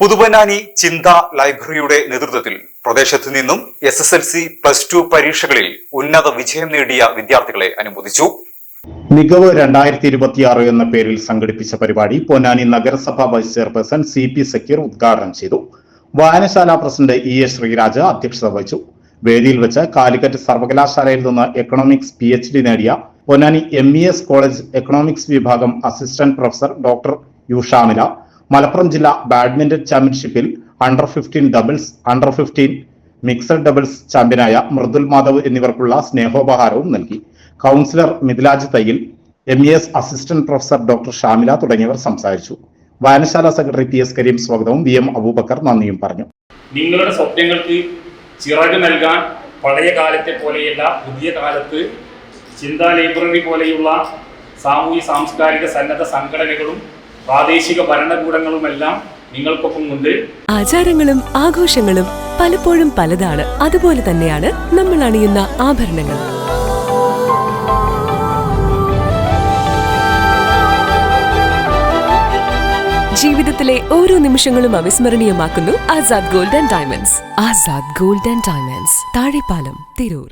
പുതുപൊന്നാനി ചിന്ത ലൈബ്രറിയുടെ നേതൃത്വത്തിൽ പ്രദേശത്തു നിന്നും SSLC +2 പരീക്ഷകളിൽ ഉന്നത വിജയം നേടിയ വിദ്യാർത്ഥികളെ അനുമോദിച്ചു. മികവ് 2026 എന്ന പേരിൽ സംഘടിപ്പിച്ച പരിപാടി പൊന്നാനി നഗരസഭാ വൈസ് ചെയർപേഴ്സൺ CP സക്കീർ ഉദ്ഘാടനം ചെയ്തു. വായനശാല പ്രസിഡന്റ് EA ശ്രീരാജ് അധ്യക്ഷത വഹിച്ചു. വേദിയിൽ വെച്ച് കാലിക്കറ്റ് സർവകലാശാലയിൽ നിന്ന് എക്കണോമിക്സ് PhD നേടിയ പൊന്നാനി MES കോളേജ് എക്കണോമിക്സ് വിഭാഗം assistant professor doctor U Shamila, Malappuram ജില്ലാ ബാഡ്മിന്റൺ ചാമ്പ്യൻഷിപ്പിൽ under fifteen doubles, under fifteen mixed doubles ചാമ്പ്യനായ മൃദുൽ മാധവ് എന്നിവർക്കുള്ള സ്നേഹോപഹാരവും നൽകി. Councillor Mithilaj Thayyil, MES assistant professor doctor Shamila തുടങ്ങിയവർ സംസാരിച്ചു. വായനശാല സെക്രട്ടറി PS കരീം സ്വാഗതവും VM അബൂബക്കർ നന്ദിയും പറഞ്ഞു. നിങ്ങളുടെ സ്വപ്നങ്ങൾക്ക് ചിറക് നൽകാൻ പഴയ കാലത്തെ പോലെയല്ല, പുതിയ കാലത്ത് ചിന്താ ലൈബ്രറി പോലെയുള്ള സാമൂഹ്യ സാംസ്കാരിക സന്നദ്ധ സംഘടനകളും പ്രാദേശിക ഭരണകൂടങ്ങളുമെല്ലാം നിങ്ങൾക്കൊപ്പമുണ്ട്. ആചാരങ്ങളും ആഘോഷങ്ങളും പലപ്പോഴും പലതാണ്. അതുപോലെ തന്നെയാണ് നമ്മൾ അണിയുന്ന ആഭരണങ്ങൾ. ജീവിതത്തിലെ ഓരോ നിമിഷങ്ങളും അവിസ്മരണീയമാക്കുന്നു Azad gold and diamonds. Azad gold and diamonds, Thazhepalam, Tirur.